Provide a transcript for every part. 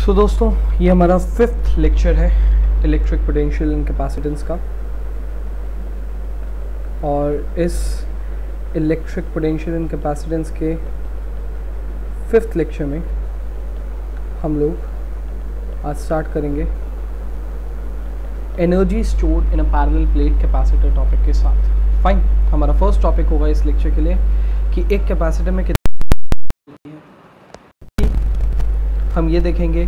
सो दोस्तों, ये हमारा 5th लेक्चर है इलेक्ट्रिक पोटेंशियल एंड कैपेसिटेंस का। और इस इलेक्ट्रिक पोटेंशियल एंड कैपेसिटेंस के 5th लेक्चर में हम लोग आज स्टार्ट करेंगे energy stored in a parallel plate capacitor topic के साथ। फाइन, हमारा फर्स्ट टॉपिक होगा इस लेक्चर के लिए कि एक कैपेसिटर में हम ये देखेंगे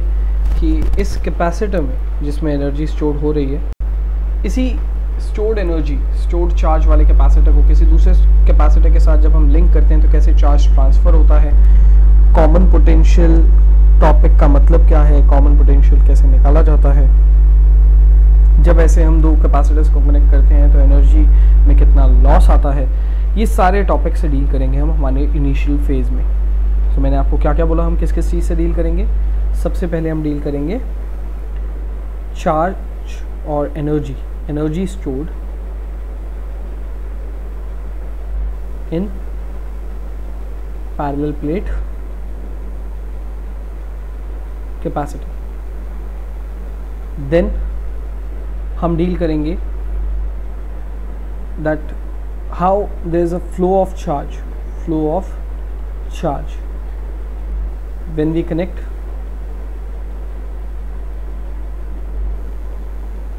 कि इस कैपेसिटर में जिसमें एनर्जी स्टोर हो रही है, इसी स्टोर्ड एनर्जी, स्टोर्ड चार्ज वाले कैपेसिटर को किसी दूसरे कैपेसिटर के साथ जब हम लिंक करते हैं तो कैसे चार्ज ट्रांसफ़र होता है, कॉमन पोटेंशियल टॉपिक का मतलब क्या है, कॉमन पोटेंशियल कैसे निकाला जाता है, जब ऐसे हम दो कैपेसिटर्स को कनेक्ट करते हैं तो एनर्जी में कितना लॉस आता है, ये सारे टॉपिक से डील करेंगे हम हमारे इनिशियल फेज़ में। तो मैंने आपको क्या क्या बोला, हम किस किस चीज़ से डील करेंगे। सबसे पहले हम डील करेंगे चार्ज और energy stored in parallel plate capacitor. Then हम डील करेंगे that how there is a flow of charge when we connect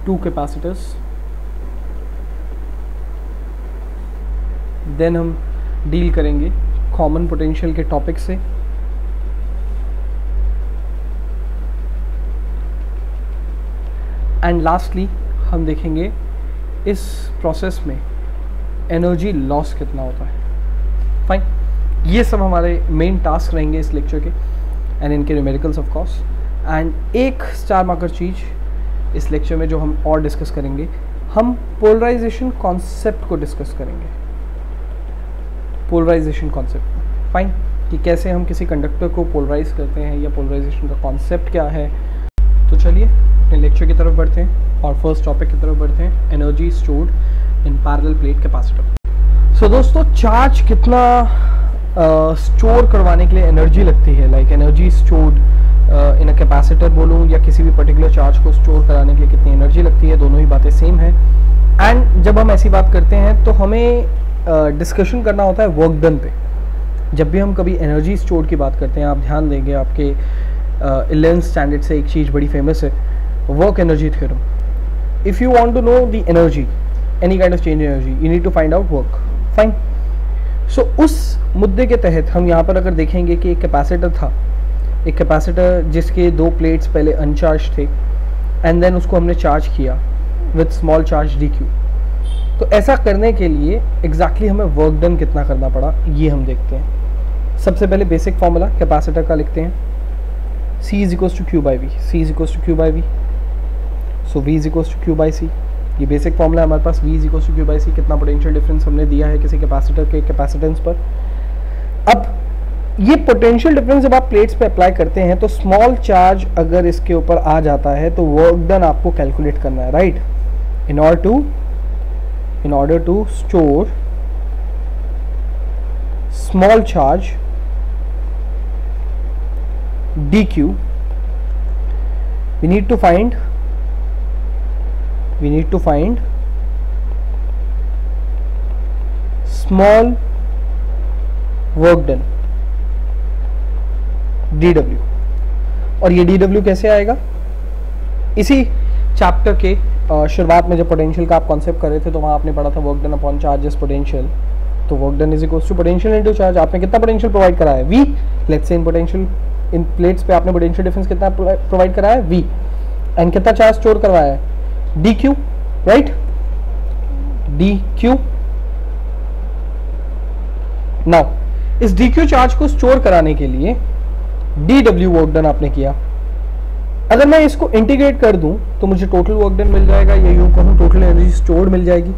two capacitors। then हम डील करेंगे कॉमन पोटेंशियल के टॉपिक से। एंड लास्टली हम देखेंगे इस प्रोसेस में एनर्जी लॉस कितना होता है। फाइन, ये सब हमारे मेन टास्क रहेंगे इस लेक्चर के एंड इनके न्यूमेरिकल्स ऑफ कोर्स। एंड एक स्टार मार्कर चीज़ इस लेक्चर में जो हम और डिस्कस करेंगे, हम पोलराइजेशन कॉन्सेप्ट को डिस्कस करेंगे। पोलराइजेशन कॉन्सेप्ट, फाइन, कि कैसे हम किसी कंडक्टर को पोलराइज करते हैं या पोलराइजेशन का कॉन्सेप्ट क्या है। तो चलिए अपने लेक्चर की तरफ बढ़ते हैं और फर्स्ट टॉपिक की तरफ बढ़ते हैं, energy stored in parallel plate capacitor. So दोस्तों, चार्ज कितना स्टोर करवाने के लिए एनर्जी लगती है, like energy stored in a capacitor बोलूँ या किसी भी पर्टिकुलर चार्ज को स्टोर कराने के लिए कितनी एनर्जी लगती है, दोनों ही बातें सेम है। एंड जब हम ऐसी बात करते हैं तो हमें डिस्कशन करना होता है वर्क डन पे। जब भी हम कभी एनर्जी स्टोर की बात करते हैं, आप ध्यान देंगे आपके 11th स्टैंडर्ड से एक चीज़ बड़ी फेमस है, work energy theorem. If you want to know the energy, any kind of change in energy, you need to find out work. Fine, so उस मुद्दे के तहत हम यहाँ पर अगर देखेंगे कि एक कैपेसिटर था, एक कैपेसिटर जिसके दो प्लेट्स पहले अनचार्ज थे एंड देन उसको हमने चार्ज किया विथ स्मॉल चार्ज DQ। तो ऐसा करने के लिए एग्जैक्टली हमें वर्क डन कितना करना पड़ा, ये हम देखते हैं। सबसे पहले बेसिक फॉर्मूला कैपेसिटर का लिखते हैं, C is equals to Q by V। C is equals to Q by V, so V is equals to Q by C। ये बेसिक फॉर्मूला है हमारे पास। V is equals to Q by C, कितना potential difference हमने दिया है किसी capacitor के कैपेसिटेंस पर। अब ये पोटेंशियल डिफरेंस जब आप प्लेट्स पे अप्लाई करते हैं तो स्मॉल चार्ज अगर इसके ऊपर आ जाता है तो वर्क डन आपको कैलकुलेट करना है, right. In order to store small charge DQ, we need to find small work done DW। और ये DW कैसे आएगा, इसी चैप्टर के शुरुआत में जब पोटेंशियल का आप कॉन्सेप्ट कर रहे थे तो वहाँ आपने पढ़ा था work done upon charges potential. तो work done is equals to potential into charge. आपने कितना पोटेंशियल प्रोवाइड करा है, V। Let's say in potential, in plates पे आपने पोटेंशियल डिफरेंस कितना प्रोवाइड करा है, V। एंड कितना चार्ज स्टोर करवाया है, DQ, राइट, DQ। नाउ इस DQ चार्ज को स्टोर कराने के लिए DW वर्क डन आपने किया। अगर मैं इसको इंटीग्रेट कर दूं तो मुझे टोटल वर्क डन मिल जाएगा, या यूं कहूं टोटल एनर्जी स्टोर्ड मिल जाएगी।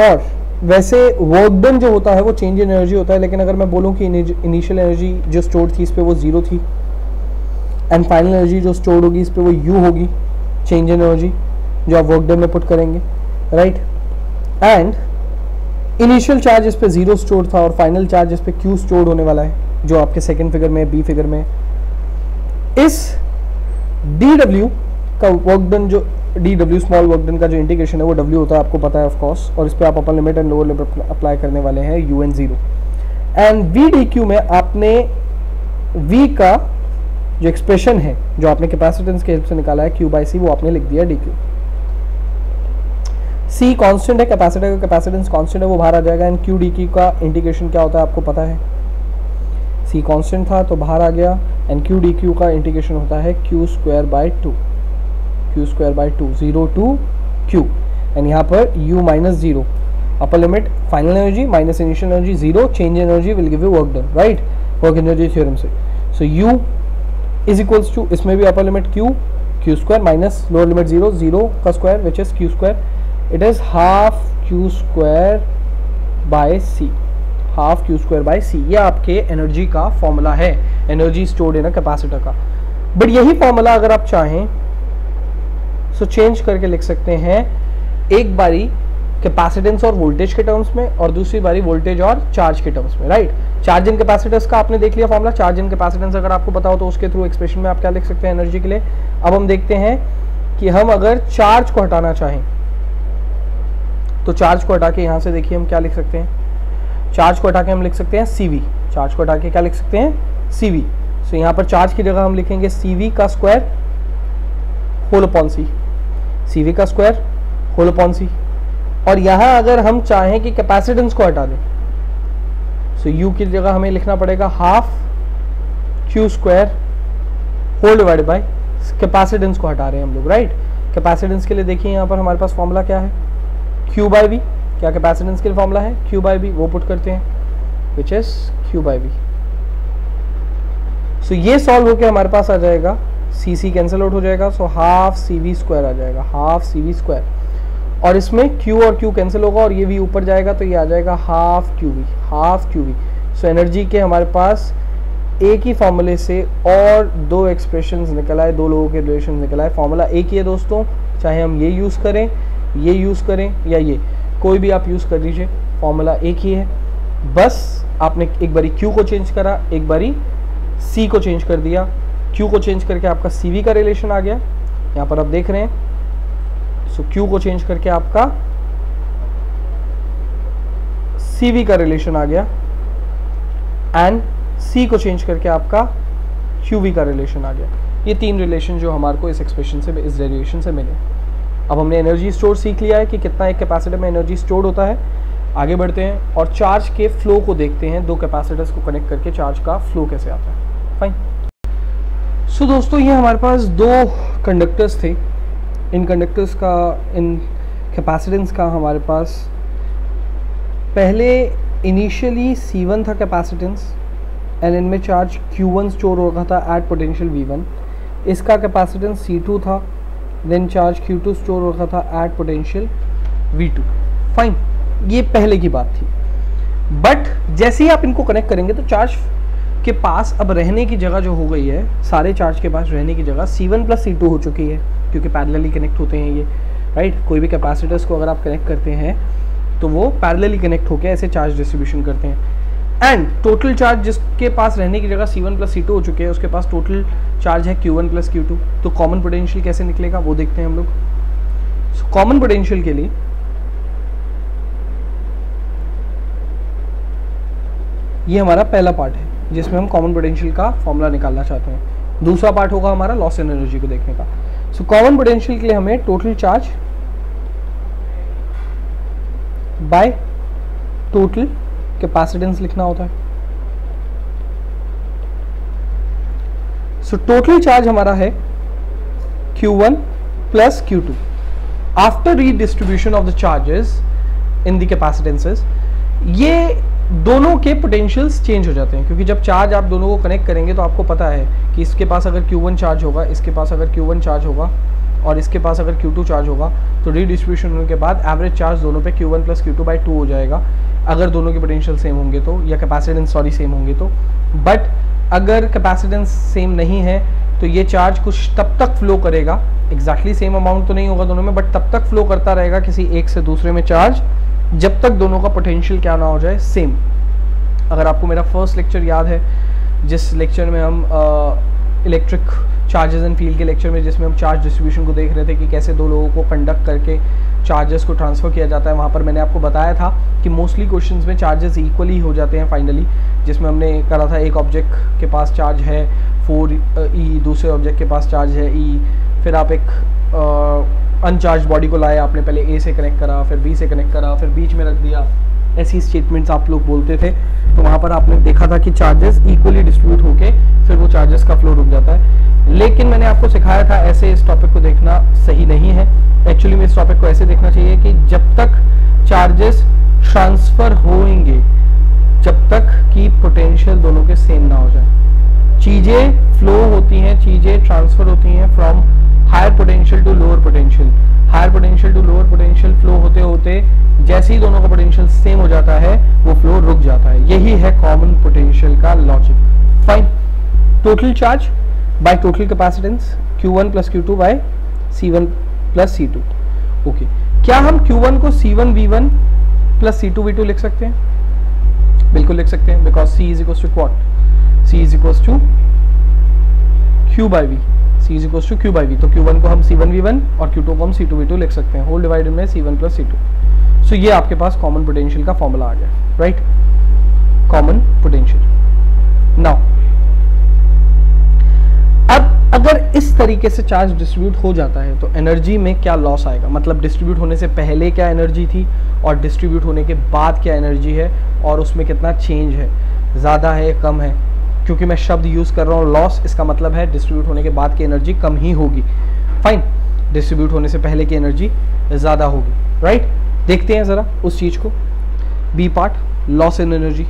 और वैसे वर्क डन जो होता है वो चेंज इन एनर्जी होता है, लेकिन अगर मैं बोलूं कि इनिशियल एनर्जी जो स्टोर्ड थी इस पे वो 0 थी एंड फाइनल एनर्जी जो स्टोर्ड होगी इस पे वो U होगी, चेंज इन एनर्जी जो आप वर्क डन में पुट करेंगे, राइट। एंड इनिशियल चार्ज इस पे 0 स्टोर था और फाइनल चार्ज इस पे Q स्टोर होने वाला है, जो आपके सेकंड फिगर में, बी फिगर में। इस dw का वर्क डन, जो dw स्मॉल वर्क डन का जो इंटीग्रेशन है वो w होता है, आपको पता है ऑफ कोर्स, और इस पे आप upper limit and lower limit apply करने वाले हैं un 0, एंड v dq में आपने v का जो एक्सप्रेशन है जो आपने कैपेसिटेंस के हेल्प से निकाला है q बाई सी, वो आपने लिख दिया dq। c कांस्टेंट है, कैपेसिटर का कैपेसिटेंस कांस्टेंट है, वो बाहर आ जाएगा, एंड q dq का इंटीग्रेशन क्या होता है आपको पता है, c कांस्टेंट था तो बाहर आ गया, एंड q dq का इंटीग्रेशन होता है q square by 2, q square by 2, 0 to q, and यहाँ पर u minus 0, upper limit final energy minus initial energy 0, change energy will give you work done, right, work energy theorem से। So u is equals to, इसमें भी upper limit q square minus lower limit 0, 0 का square which is q square, it is half q square by c, half q square by c, ये आपके energy का formula है, energy stored in a capacitor का। But यही formula अगर आप चाहें सो चेंज करके लिख सकते हैं, एक बारी कैपेसिटेंस और वोल्टेज के टर्म्स में और दूसरी बारी वोल्टेज और चार्ज के टर्म्स में, राइट। चार्ज इन कैपेसिटेंस का आपने देख लिया फॉर्मूला, चार्ज इन कैपेसिटेंस अगर आपको पता हो तो उसके थ्रू एक्सप्रेशन में आप क्या लिख सकते हैं एनर्जी के लिए। अब हम देखते हैं कि हम अगर चार्ज को हटाना चाहें तो चार्ज को हटा के यहाँ से देखिए हम क्या लिख सकते हैं, चार्ज को हटा के हम लिख सकते हैं CV, चार्ज को हटा के क्या लिख सकते हैं CV। सो यहाँ पर चार्ज की जगह हम लिखेंगे CV का square whole upon C, CV का स्क्वायर होल अपॉन C, और यहाँ अगर हम चाहें कि कैपेसिटेंस को हटा दें सो U की जगह हमें लिखना पड़ेगा half Q square whole divide by, capacitance को हटा रहे हैं हम लोग, राइट। कैपेसिटेंस के लिए देखिए यहाँ पर हमारे पास फॉर्मूला क्या है, Q बाई V, क्या कैपेसिटेंस के लिए फॉर्मूला है Q बाई V, वो पुट करते हैं विच इज Q बाई V। सो ये सॉल्व होकर हमारे पास आ जाएगा, C कैंसिल आउट हो जाएगा, सो हाफ CV स्क्वायर आ जाएगा, हाफ CV स्क्वायर, और इसमें Q और Q कैंसिल होगा और ये V ऊपर जाएगा तो ये आ जाएगा half QV, half QV। So energy के हमारे पास एक ही फॉर्मूले से और दो एक्सप्रेशंस निकल आए, दो लोगों के रिलेशन निकल आए, फॉर्मूला एक ही है दोस्तों, चाहे हम ये यूज़ करें, ये यूज़ करें या ये कोई भी आप यूज़ कर लीजिए, फॉर्मूला एक ही है, बस आपने एक बारी Q को चेंज करा, एक बारी C को चेंज कर दिया, Q को चेंज करके आपका CV का रिलेशन आ गया, यहाँ पर आप देख रहे हैं। सो Q को चेंज करके आपका CV का रिलेशन आ गया, एंड C को चेंज करके आपका QV का रिलेशन आ गया। ये तीन रिलेशन जो हमारे को इस एक्सप्रेशन से, इस डेरिवेशन से मिले। अब हमने एनर्जी स्टोर सीख लिया है कि कितना एक कैपेसिटर में एनर्जी स्टोर होता है। आगे बढ़ते हैं और चार्ज के फ्लो को देखते हैं, दो कैपेसिटर्स को कनेक्ट करके चार्ज का फ्लो कैसे आता है। फाइन। सो दोस्तों ये हमारे पास दो कंडक्टर्स थे, इन कंडक्टर्स का, इन कैपेसिटेंस का हमारे पास पहले इनिशियली C1 था कैपेसिटेंस, एंड इनमें चार्ज Q1 स्टोर हो रहा था एट पोटेंशियल V1। इसका कैपेसिटेंस C2 था, देन चार्ज Q2 स्टोर हो रहा था एट पोटेंशियल V2। फाइन, ये पहले की बात थी। बट जैसे ही आप इनको कनेक्ट करेंगे तो चार्ज के पास अब रहने की जगह जो हो गई है, सारे चार्ज के पास रहने की जगह C1 प्लस C2 हो चुकी है, क्योंकि पैरेलली कनेक्ट होते हैं ये, राइट। कोई भी कैपेसिटर्स को अगर आप कनेक्ट करते हैं तो वो पैरेलली कनेक्ट होकर ऐसे चार्ज डिस्ट्रीब्यूशन करते हैं, एंड टोटल चार्ज जिसके पास रहने की जगह C1 प्लस C2 हो चुके हैं उसके पास टोटल चार्ज है Q1 प्लस Q2। तो कॉमन पोटेंशियल कैसे निकलेगा वो देखते हैं हम लोग। कॉमन पोटेंशियल के लिए ये हमारा पहला पार्ट है जिसमें हम कॉमन पोटेंशियल का फॉर्मूला निकालना चाहते हैं। दूसरा पार्ट होगा हमारा लॉस एनर्जी को देखने का। सो कॉमन पोटेंशियल के लिए हमें total charge by total capacitance लिखना होता है। सो टोटल चार्ज हमारा है Q1 plus Q2 after redistribution of the charges in the capacitances. ये दोनों के पोटेंशियल्स चेंज हो जाते हैं, क्योंकि जब चार्ज आप दोनों को कनेक्ट करेंगे तो आपको पता है कि इसके पास अगर Q1 चार्ज होगा, इसके पास अगर Q1 चार्ज होगा और इसके पास अगर Q2 चार्ज होगा, तो रीडिस्ट्रीब्यूशन होने के बाद एवरेज चार्ज दोनों पे Q1 प्लस Q2 बाई 2 हो जाएगा, अगर दोनों के पोटेंशियल सेम होंगे तो, या कैपेसिटेंस सॉरी सेम होंगे तो। बट अगर कैपेसिटेंस सेम नहीं है तो ये चार्ज कुछ तब तक फ्लो करेगा, एग्जैक्टली सेम अमाउंट तो नहीं होगा दोनों में, बट तब तक फ्लो करता रहेगा किसी एक से दूसरे में चार्ज, जब तक दोनों का पोटेंशियल क्या ना हो जाए सेम। अगर आपको मेरा फर्स्ट लेक्चर याद है, जिस लेक्चर में हम इलेक्ट्रिक चार्जेस एंड फील्ड के लेक्चर में, जिसमें हम चार्ज डिस्ट्रीब्यूशन को देख रहे थे कि कैसे दो लोगों को कंडक्ट करके चार्जेस को ट्रांसफ़र किया जाता है, वहाँ पर मैंने आपको बताया था कि मोस्टली क्वेश्चंस में चार्जेस इक्वली हो जाते हैं फाइनली, जिसमें हमने करा था एक ऑब्जेक्ट के पास चार्ज है 4e, दूसरे ऑब्जेक्ट के पास चार्ज है e, फिर आप एक अनचार्ज बॉडी को लाए, आपने पहले a से कनेक्ट करा, फिर b से कनेक्ट करा, फिर बीच में रख दिया, ऐसी स्टेटमेंट्स आप लोग बोलते थे। तो वहाँ पर आपने देखा था कि चार्जेस इक्वली डिस्ट्रीब्यूट होके फिर वो चार्जेस का फ्लो रुक जाता है। लेकिन मैंने आपको सिखाया था ऐसे इस टॉपिक को देखना सही नहीं है। एक्चुअली में इस टॉपिक को ऐसे देखना चाहिए कि जब तक चार्जेस ट्रांसफर होंगे, जब तक कि पोटेंशियल दोनों के सेम ना हो जाए। चीजें फ्लो होती हैं, चीजें ट्रांसफर होती हैं from higher potential to lower potential, higher potential to lower potential flow होते होते जैसे ही दोनों का पोटेंशियल सेम हो जाता है वो फ्लो रुक जाता है। यही है कॉमन पोटेंशियल का logic. Fine. Total charge by total capacitance Q1 plus Q2 by C1 plus C2। Okay, क्या हम Q1 को C1 V1 plus C2 V2 लिख सकते हैं? बिल्कुल लिख सकते हैं, because C is equals to what? C is equals to Q by V, C is equals to Q by V। तो Q1 को हम C1 V1 और Q2 को हम C2 V2 लिख सकते हैं, होल डिवाइडेड में C1 प्लस C2। सो ये आपके पास कॉमन पोटेंशियल का फॉर्मूला आ गया, राइट? Common potential. नाउ अब अगर इस तरीके से चार्ज डिस्ट्रीब्यूट हो जाता है तो एनर्जी में क्या लॉस आएगा, मतलब डिस्ट्रीब्यूट होने से पहले क्या एनर्जी थी और डिस्ट्रीब्यूट होने के बाद क्या एनर्जी है, और उसमें कितना चेंज है, ज़्यादा है कम है। क्योंकि मैं शब्द यूज़ कर रहा हूँ लॉस, इसका मतलब है डिस्ट्रीब्यूट होने के बाद की एनर्जी कम ही होगी। फाइन, डिस्ट्रीब्यूट होने से पहले की एनर्जी ज़्यादा होगी, राइट? देखते हैं ज़रा उस चीज़ को। B part, loss in energy.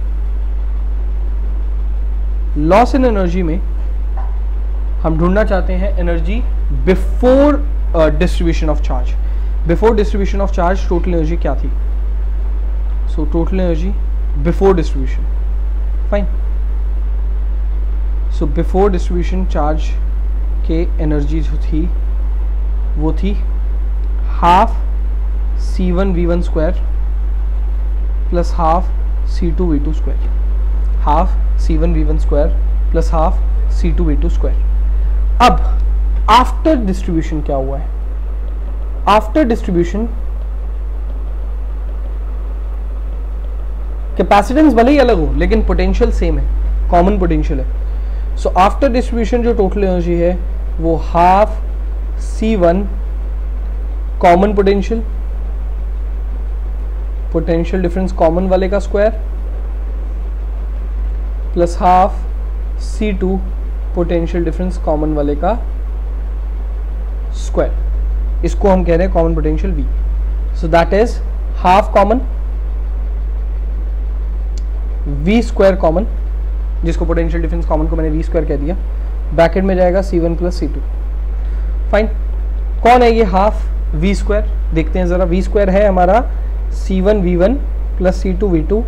Loss in energy में हम ढूंढना चाहते हैं energy before distribution of charge. Before distribution of charge total energy क्या थी? So total energy before distribution. Fine. So before distribution charge के एनर्जी जो थी वो थी half C1 V1 square plus half C2 V2 square, half C1 V1 square plus half C2 V2 square. अब after distribution क्या हुआ है? After distribution capacitance भले ही अलग हो लेकिन पोटेंशियल सेम है, कॉमन पोटेंशियल है। सो आफ्टर डिस्ट्रीब्यूशन जो टोटल एनर्जी है वो half C1 common potential, potential difference common वाले का square, plus half C2 potential difference common वाले का स्क्वायर। इसको हम कह रहे हैं common potential V। So that is half common V square common, जिसको पोटेंशियल डिफरेंस कॉमन को मैंने V स्क्वायर कह दिया, ब्रैकेट में जाएगा C1 प्लस C2। फाइन। कौन है ये हाफ V स्क्वायर? देखते हैं जरा। V स्क्वायर है हमारा C1 V1 plus C2 V2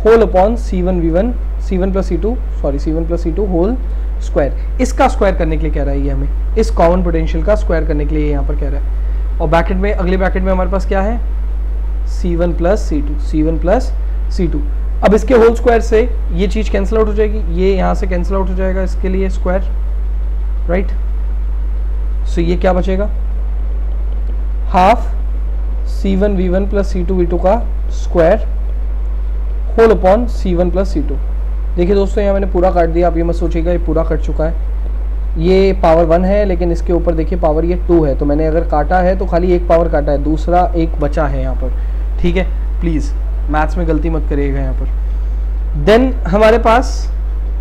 whole upon C1 V1 C1 plus C2 sorry C1 plus C2 whole square. इसका स्क्वायर करने के लिए कह रहा है ये हमें, इस कॉमन पोटेंशियल का स्क्वायर करने के लिए यहाँ पर कह रहा है। और ब्रैकेट में, अगले ब्रैकेट में हमारे पास क्या है? C1 plus C2, C1 plus C2। अब इसके होल स्क्वायर से ये चीज़ कैंसिल आउट हो जाएगी, ये यहाँ से कैंसिल आउट हो जाएगा, इसके लिए स्क्वायर, राइट? सो ये क्या बचेगा? Half C1 V1 plus C2 V2 का square whole upon C1 plus C2। देखिए दोस्तों, यहाँ मैंने पूरा काट दिया, आप ये मत सोचिएगा ये पूरा कट चुका है। ये पावर 1 है लेकिन इसके ऊपर देखिए पावर ये 2 है, तो मैंने अगर काटा है तो खाली एक पावर काटा है, दूसरा एक बचा है यहाँ पर, ठीक है? प्लीज़ मैथ्स में गलती मत करिएगा यहाँ पर। देन हमारे पास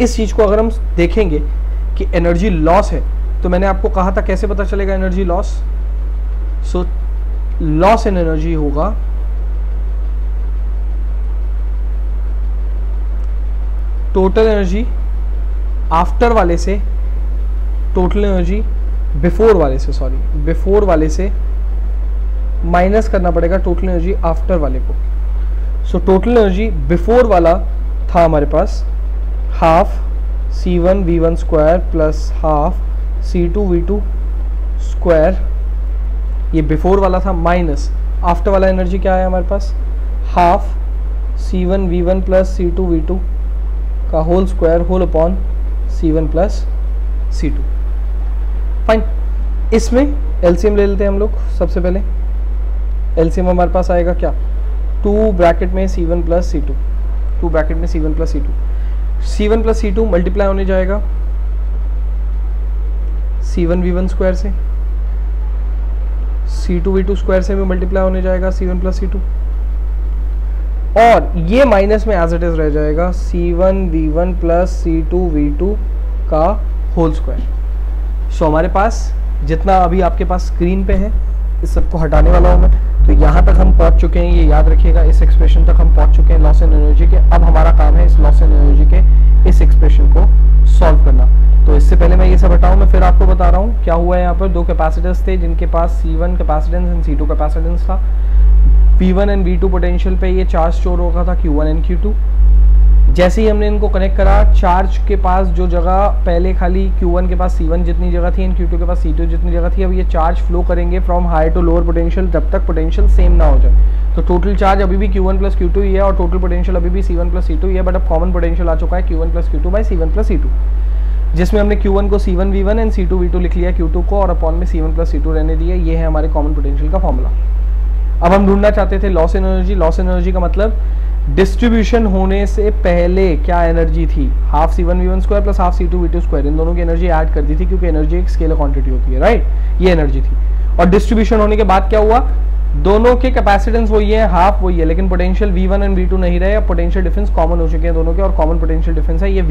इस चीज़ को अगर हम देखेंगे कि एनर्जी लॉस है, तो मैंने आपको कहा था कैसे पता चलेगा energy loss? So loss in energy होगा टोटल एनर्जी आफ्टर वाले से टोटल एनर्जी बिफोर वाले से, सॉरी बिफोर वाले से माइनस करना पड़ेगा टोटल एनर्जी आफ्टर वाले को। सो टोटल एनर्जी बिफोर वाला था हमारे पास half C1 V1 square plus half C2 V2 square, ये बिफोर वाला था, माइनस आफ्टर वाला एनर्जी क्या है हमारे पास? Half C1 V1 plus C2 V2 का whole square whole upon C1 plus C2। Fine, इसमें एलसीएम ले लेते हैं हम लोग। सबसे पहले एलसीएम हमारे पास आएगा क्या, 2 ब्रैकेट में C1 प्लस C2, 2 ब्रैकेट में C1 plus C2, C1 plus C2 multiply होने जाएगा C1 V1 स्क्वायर से, C2 V2 स्क्वायर से भी मल्टीप्लाई होने जाएगा C1 प्लस C2, और ये माइनस में एज इट इज रह जाएगा C1 V1 plus C2 V2 का होल स्क्वायर। सो हमारे पास जितना अभी आपके पास स्क्रीन पे है इस सबको हटाने वाला हूँ मैं। तो यहाँ तक हम पहुँच चुके हैं, ये याद रखिएगा, इस एक्सप्रेशन तक हम पहुँच चुके हैं लॉस एंड एनर्जी के। अब हमारा काम है इस लॉस एंड एनर्जी के इस एक्सप्रेशन को सॉल्व करना। तो इससे पहले मैं ये सब हटाऊँ, मैं फिर आपको बता रहा हूँ क्या हुआ है। यहाँ पर 2 कैपेसिटर्स थे जिनके पास C1 capacitance and C2 capacitance था। P1 एंड V2 पोटेंशियल पे ये चार्ज स्टोर हो रहा था Q1 एंड Q2। जैसे ही हमने इनको कनेक्ट करा, चार्ज के पास जो जगह पहले खाली Q1 के पास C1 जितनी जगह थी एंड Q2 के पास C2 जितनी जगह थी, अब ये चार्ज फ्लो करेंगे from higher to lower potential जब तक पोटेंशियल सेम ना हो जाए। तो टोटल चार्ज अभी भी Q1 प्लस Q2 ही है और टोटल पोटेंशियल अभी भी C1 प्लस C2 ही है, बट अब कॉमन पोटेंशियल आ चुका है Q1 plus Q2 by C1 plus C2, जिसमें हमने Q1 को C1 V1 and C2 V2 लिख लिया Q2 को, और अपॉन में C1 प्लस C2 रहने दिया। ये है हमारे कॉमन पोटेंशियल का फॉर्मूला। अब हम ढूंढना चाहते थे लॉस एनर्जी। लॉस एनर्जी का मतलब डिस्ट्रीब्यूशन होने से पहले क्या एनर्जी थी, half C1 V1 square plus half C2 V2 square, इन दोनों की एनर्जी ऐड कर दी थी क्योंकि एनर्जी एक स्केलर क्वांटिटी होती है, राइट। ये एनर्जी थी। और डिस्ट्रीब्यूशन होने के बाद क्या हुआ, दोनों के कैपेसिटेंस वही है, हाफ वही है, लेकिन पोटेंशियल V1 एंड V2 नहीं रहे। अब पोटेंशियल डिफरेंस कॉमन हो चुके हैं दोनों के, और कॉमन पोटेंशियल डिफरेंस है ये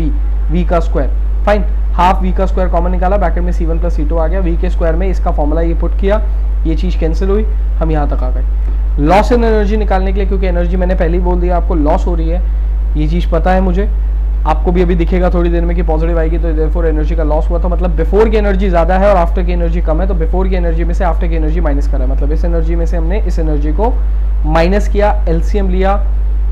V का स्क्वायर। फाइन, हाफ V का स्क्वायर कॉमन निकाला, ब्रैकेट में C1 प्लस C2 आ गया। V के स्क्वायर में इसका फॉर्मूला ये पुट किया, ये चीज कैंसिल हुई, हम यहाँ तक आ गए। लॉस एंड एनर्जी निकालने के लिए, क्योंकि एनर्जी मैंने पहले ही बोल दिया आपको लॉस हो रही है, ये चीज़ पता है मुझे, आपको भी अभी दिखेगा थोड़ी देर में कि पॉजिटिव आएगी, तो देयरफॉर एनर्जी का लॉस हुआ। तो मतलब बिफोर की एनर्जी ज़्यादा है और आफ्टर की एनर्जी कम है, तो बिफोर की एनर्जी में से आफ्टर की एनर्जी माइनस करा है। मतलब इस एनर्जी में से हमने इस एनर्जी को माइनस किया, एलसीएम लिया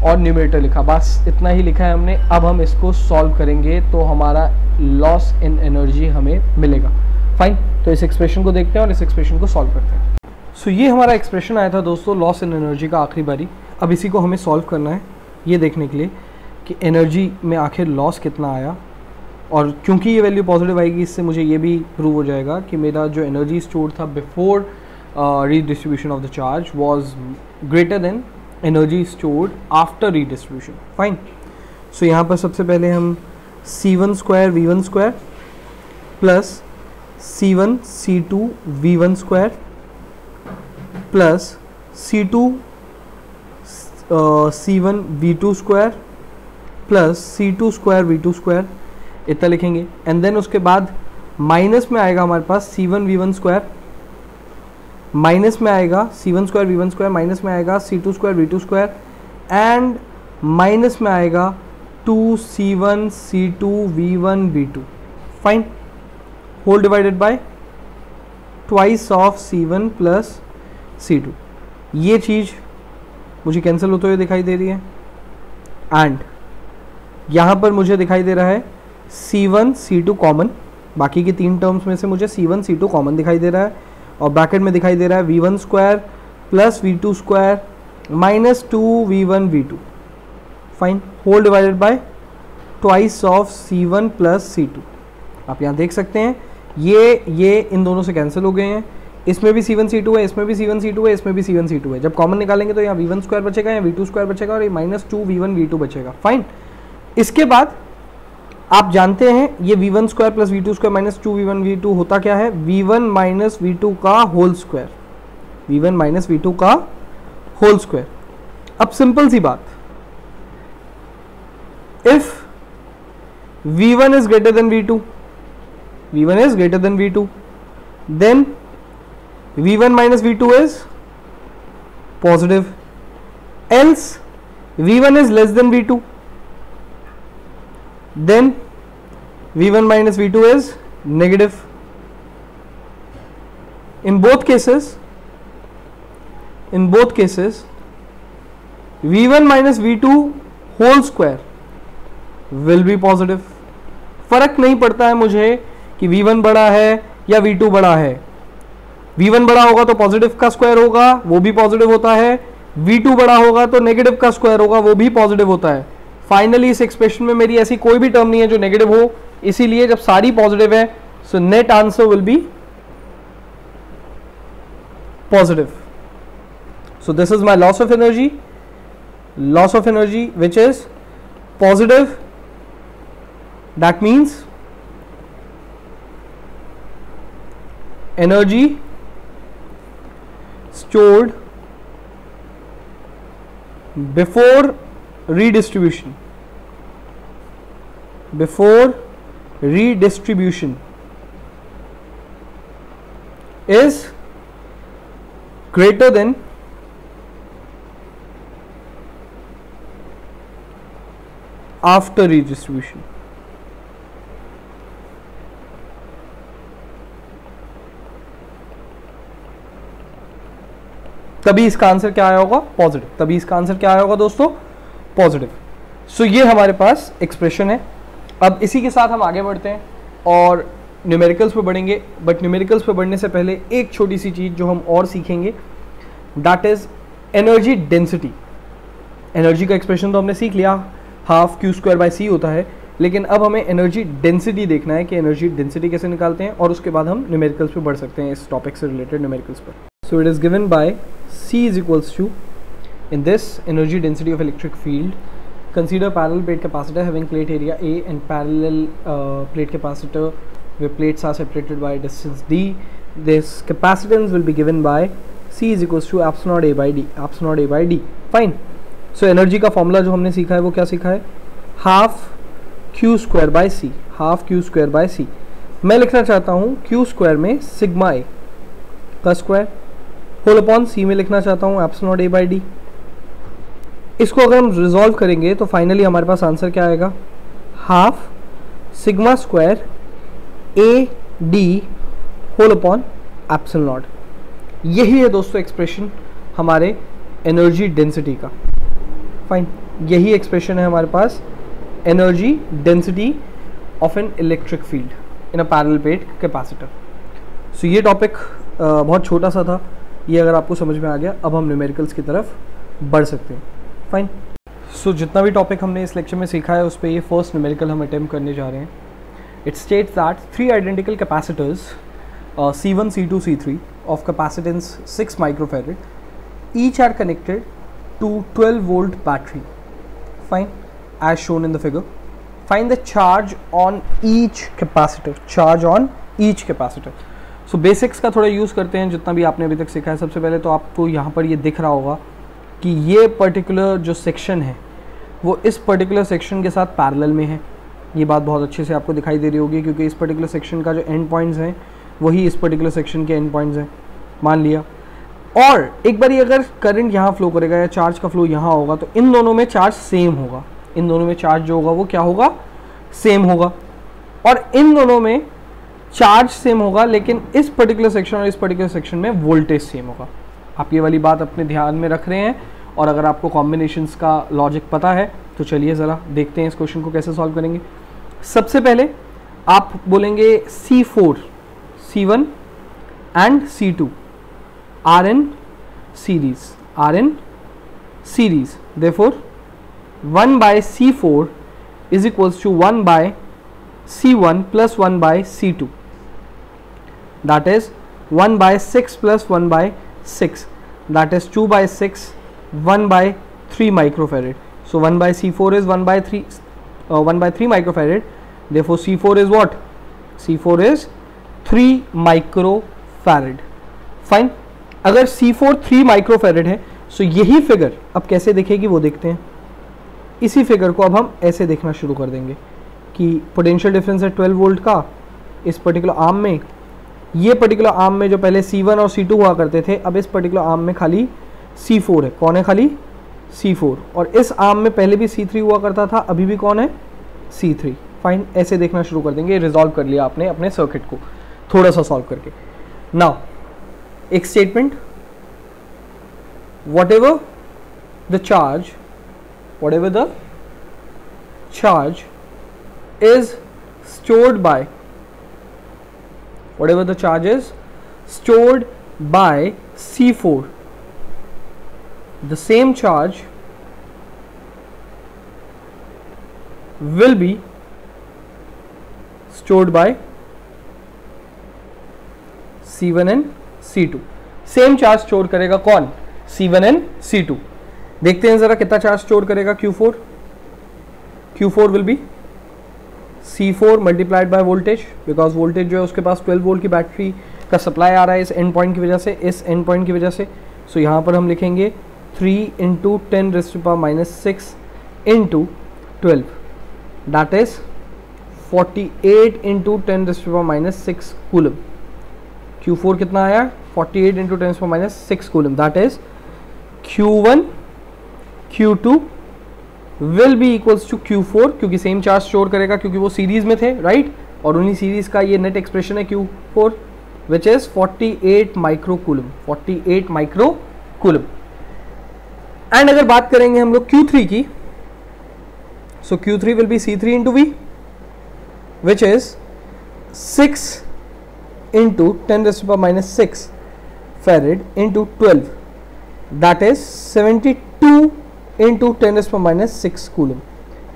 और न्यूमरेटर लिखा, बस इतना ही लिखा है हमने। अब हम इसको सॉल्व करेंगे तो हमारा लॉस इन एनर्जी हमें मिलेगा। फाइन, तो इस एक्सप्रेशन को देखते हैं और इस एक्सप्रेशन को सॉल्व करते हैं। सो ये हमारा एक्सप्रेशन आया था दोस्तों लॉस इन एनर्जी का आखिरी बारी। अब इसी को हमें सॉल्व करना है ये देखने के लिए कि एनर्जी में आखिर लॉस कितना आया, और क्योंकि ये वैल्यू पॉजिटिव आएगी इससे मुझे ये भी प्रूव हो जाएगा कि मेरा जो एनर्जी स्टोर था before redistribution of the charge was greater than energy stored after redistribution. Fine, so यहाँ पर सबसे पहले हम C1 square V1 square plus C1 C2 V1 square plus C2 C1 V2 square plus C2 square V2 square, इतना लिखेंगे। And then उसके बाद minus में आएगा हमारे पास C1 V1 स्क्वायर, माइनस में आएगा C1 square V1 square, minus में आएगा C2 square V2 square, and minus में आएगा 2C1 C2 V1 V2। Fine, whole divided by twice of C1 plus C2। ये चीज़ मुझे कैंसिल होते हुए दिखाई दे रही है, एंड यहाँ पर मुझे दिखाई दे रहा है C1 C2 कॉमन, बाकी की 3 टर्म्स में से मुझे C1 C2 कॉमन दिखाई दे रहा है, और ब्रैकेट में दिखाई दे रहा है V1 square plus V2 square minus 2V1 V2। Fine, whole divided by twice of C1 plus C2। आप यहाँ देख सकते हैं ये इन दोनों से कैंसिल हो गए हैं, इसमें भी C1 C2 है, इसमें भी C1 C2 है, इसमें भी C1 C2 है। जब कॉमन निकालेंगे तो यहाँ V1 स्क्वायर बचेगा, यहाँ V2 स्क्वायर बचेगा, और ये माइनस 2V1 V2 बचेगा। फाइन, इसके बाद आप जानते हैं ये V1 square plus V2 square minus 2V1 V2 होता क्या है, V1 माइनस V2 का whole square, V1 minus V2 का होल स्क्वायर। अब सिंपल सी बात, if V1 is greater than V2, V1 is greater than V2, then V1 minus V2 is positive, else V1 is less than V2, then V1 minus V2 is negative. In both cases V1 minus V2 whole square will be positive. फर्क नहीं पड़ता है मुझे कि V1 बड़ा है या V2 बड़ा है, V1 बड़ा होगा तो पॉजिटिव का स्क्वायर होगा, वो भी पॉजिटिव होता है, V2 बड़ा होगा तो नेगेटिव का स्क्वायर होगा, वो भी पॉजिटिव होता है। फाइनली इस एक्सप्रेशन में मेरी ऐसी कोई भी टर्म नहीं है जो नेगेटिव हो, इसीलिए जब सारी पॉजिटिव है So net answer will be positive. So this is my loss of energy which is positive. That means energy stored before redistribution is greater than after redistribution. तभी इसका आंसर क्या आया होगा? पॉजिटिव. तभी इसका आंसर क्या आया होगा दोस्तों? पॉजिटिव. सो ये हमारे पास एक्सप्रेशन है. अब इसी के साथ हम आगे बढ़ते हैं और न्यूमेरिकल्स पे बढ़ेंगे. बट न्यूमेरिकल्स पे बढ़ने से पहले एक छोटी सी चीज़ जो हम और सीखेंगे, that is energy density. Energy का एक्सप्रेशन तो हमने सीख लिया, हाफ Q²/c होता है. लेकिन अब हमें एनर्जी डेंसिटी देखना है कि एनर्जी डेंसिटी कैसे निकालते हैं, और उसके बाद हम न्यूमेरिकल्स पे बढ़ सकते हैं इस टॉपिक से रिलेटेड न्यूमेरिकल्स पर. So it is given by C is equals to, in this energy density of electric field, consider parallel plate capacitor having plate area A and parallel plate capacitor where plates are separated by distance D. This capacitance will be given by C is equals to epsilon naught A by D. Epsilon naught A by D. Fine. So energy का formula जो हमने सीखा है वो क्या सीखा है? Half Q²/c. Half Q²/c. मैं लिखना चाहता हूँ Q² में सिग्मा A का स्क्वायर, होल अपॉन C में लिखना चाहता हूँ epsilon not A by D. इसको अगर हम रिजॉल्व करेंगे तो फाइनली हमारे पास आंसर क्या आएगा? Half sigma square AD whole upon epsilon nought. यही है दोस्तों एक्सप्रेशन हमारे एनर्जी डेंसिटी का. फाइन. यही एक्सप्रेशन है हमारे पास energy density of an electric field in a parallel plate capacitor. So ये टॉपिक बहुत छोटा सा था. ये अगर आपको समझ में आ गया, अब हम न्यूमेरिकल्स की तरफ बढ़ सकते हैं. फाइन. सो जितना भी टॉपिक हमने इस लेक्चर में सीखा है उस पर ये फर्स्ट न्यूमेरिकल हम अटेम्प्ट करने जा रहे हैं. It states that 3 identical capacitors C1, C2, C3 of capacitance 6 microfarad each are connected to 12 volt battery. Fine. As shown in the figure. Find the charge on each capacitor. Charge on each capacitor. So basics का थोड़ा use करते हैं जितना भी आपने अभी तक सीखा है. सबसे पहले तो आपको यहाँ पर ये दिख रहा होगा कि ये पर्टिकुलर जो सेक्शन है वो इस पर्टिकुलर सेक्शन के साथ पैरेलल में है. ये बात बहुत अच्छे से आपको दिखाई दे रही होगी क्योंकि इस पर्टिकुलर सेक्शन का जो एंड पॉइंट्स हैं वही इस पर्टिकुलर सेक्शन के एंड पॉइंट्स हैं, मान लिया. और एक बार अगर करंट यहाँ फ्लो करेगा या चार्ज का फ्लो यहाँ होगा तो इन दोनों में चार्ज सेम होगा. इन दोनों में चार्ज जो होगा वो क्या होगा? सेम होगा. और इन दोनों में चार्ज सेम होगा लेकिन इस पर्टिकुलर सेक्शन और इस पर्टिकुलर सेक्शन में वोल्टेज सेम होगा. आप ये वाली बात अपने ध्यान में रख रहे हैं. और अगर आपको कॉम्बिनेशंस का लॉजिक पता है तो चलिए ज़रा देखते हैं इस क्वेश्चन को कैसे सॉल्व करेंगे. सबसे पहले आप बोलेंगे C4, C1 and C2 are in series. Therefore 1/C4 is equals to 1/C1 plus 1/C2. That is 1/6 plus 1/6. That is 2/6, 1/3 microfarad. So 1/C4 is 1/3 microfarad. Therefore C4 is what? C4 is 3 microfarad. Fine. अगर C4 3 microfarad है so यही figure अब कैसे दिखेगी वो देखते हैं. इसी फिगर को अब हम ऐसे देखना शुरू कर देंगे कि पोटेंशियल डिफरेंस है 12 वोल्ट का इस पर्टिकुलर आर्म में. ये पर्टिकुलर आर्म में जो पहले C1 और C2 हुआ करते थे, अब इस पर्टिकुलर आर्म में खाली C4 है. कौन है? खाली C4. और इस आर्म में पहले भी C3 हुआ करता था, अभी भी कौन है? C3. फाइन. ऐसे देखना शुरू कर देंगे. रिजॉल्व कर लिया आपने अपने सर्किट को थोड़ा सा सॉल्व करके. नाउ एक statement, whatever the charge is stored by C4, the same charge will be stored by C1 and C2। Same charge store करेगा कौन? C1 and C2। देखते हैं जरा कितना चार्ज स्टोर करेगा Q4। Q4 will be C4 multiplied by voltage, because voltage जो है उसके पास 12 वोल्ट की बैटरी का सप्लाई आ रहा है इस एंड पॉइंट की वजह से, इस एंड पॉइंट की वजह से। सो यहाँ पर हम लिखेंगे 3 × 10⁻⁻6 × 12, दैट इज 48 × 10⁻⁻6 कूलम। Q4 कितना आया? 48 × 10⁻⁻6 coulomb, that is Q1 Q2 will be equals to Q4, क्योंकि सेम चार्ज स्टोर करेगा क्योंकि वो सीरीज में थे, राइट? और उन्हीं सीरीज का ये नेट एक्सप्रेशन है Q4, which is 48 micro coulomb, 48 micro coulomb. And अगर बात करेंगे हम लोग Q3 की, सो Q3 will be C3 × V, which is 6 × 10⁻⁻6 farad × 12, that is 72 × 10⁻⁻6 coulomb,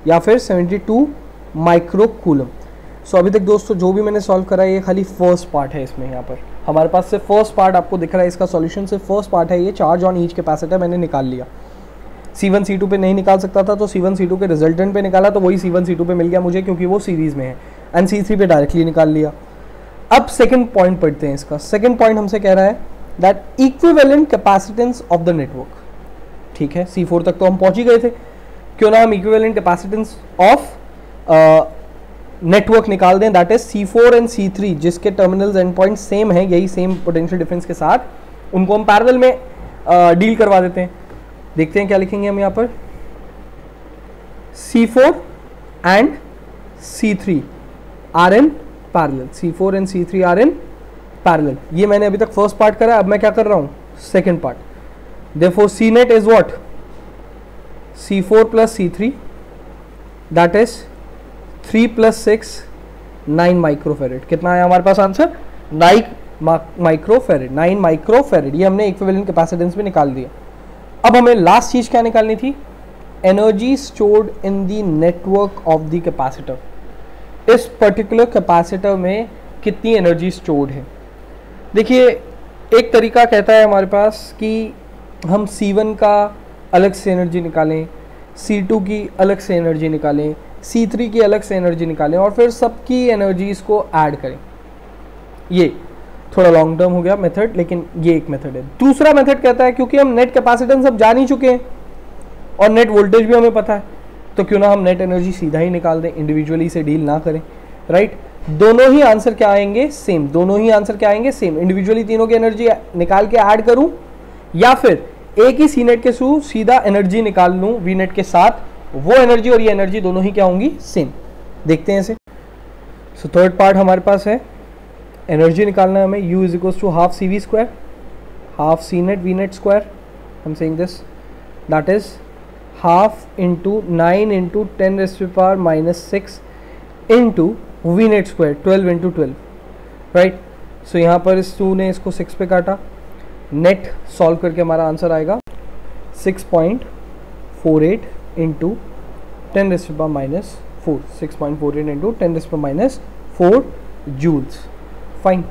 या फिर 72 माइक्रो कूलम। सो अभी तक दोस्तों जो भी मैंने सॉल्व करा है ये खाली फर्स्ट पार्ट है। इसमें यहाँ पर हमारे पास सिर्फ फर्स्ट पार्ट आपको दिख रहा है, इसका सॉल्यूशन सिर्फ फर्स्ट पार्ट है। ये चार्ज ऑन ईच कैपेसिटर मैंने निकाल लिया। C1 C2 पे नहीं निकाल सकता था तो C1 C2 के रिजल्टेंट पे निकाला, तो वही C1 C2 पे मिल गया मुझे क्योंकि वो सीरीज में है, एंड C3 पे डायरेक्टली निकाल लिया। अब सेकेंड पॉइंट पढ़ते हैं इसका। सेकेंड पॉइंट हमसे कह रहा है that equivalent capacitance of the network. ठीक है, C4 तक तो हम पहुंच ही गए थे, क्यों ना हम इक्विवेलेंट कैपेसिटेंस ऑफ नेटवर्क निकाल दें, that is C4 and C3, जिसके टर्मिनल्स एंड पॉइंट सेम है, यही सेम पोटेंशियल डिफरेंस के साथ, उनको हम पैरेलल में डील करवा देते हैं। देखते हैं क्या लिखेंगे हम यहाँ पर। C4 and C3 are in parallel, C4 and C3 are in parallel. ये मैंने अभी तक फर्स्ट पार्ट करा, अब मैं क्या कर रहा हूँ? Second part. Therefore CNet is what? C4 plus C3, that is 3 plus 6 9 microfarad. कितना आया हमारे पास आंसर? 9 microfarad, 9 microfarad. ये हमने इक्विवेलेंट कैपेसिटेंस में निकाल दिया। अब हमें लास्ट चीज क्या निकालनी थी? Energy stored in the network of the capacitor. इस पर्टिकुलर कैपेसिटर में कितनी एनर्जी स्टोर्ड है? देखिए, एक तरीका कहता है हमारे पास कि हम C1 का अलग से एनर्जी निकालें, C2 की अलग से एनर्जी निकालें, C3 की अलग से एनर्जी निकालें और फिर सबकी एनर्जीज को ऐड करें। ये थोड़ा लॉन्ग टर्म हो गया मेथड, लेकिन ये एक मेथड है। दूसरा मेथड कहता है क्योंकि हम नेट कैपेसिटेंस अब जान ही चुके हैं और नेट वोल्टेज भी हमें पता है, तो क्यों ना हम नेट एनर्जी सीधा ही निकाल दें, इंडिविजुअली से डील ना करें, राइट? दोनों ही आंसर क्या आएंगे? सेम। दोनों ही आंसर क्या आएंगे? सेम। इंडिविजुअली तीनों की एनर्जी निकाल के ऐड करूं या फिर एक ही सीनेट के थ्रू सीधा एनर्जी निकाल लूं वीनेट के साथ, वो एनर्जी और ये एनर्जी दोनों ही क्या होंगी? सेम। देखते हैं इसे। सो थर्ड पार्ट हमारे पास है, एनर्जी निकालना है हमें। U is equals to half CV², half CNet VNet square. I am saying this, that is half into 9 into 10⁻⁻6 into VNet square, 12 into 12, right? So यहाँ पर इस 2 ने इसको 6 पे काटा, नेट सॉल्व करके हमारा आंसर आएगा 6.48 इंटू 10⁻⁻4, 6.48 इंटू 10⁻⁻4 जूल्स। फाइन।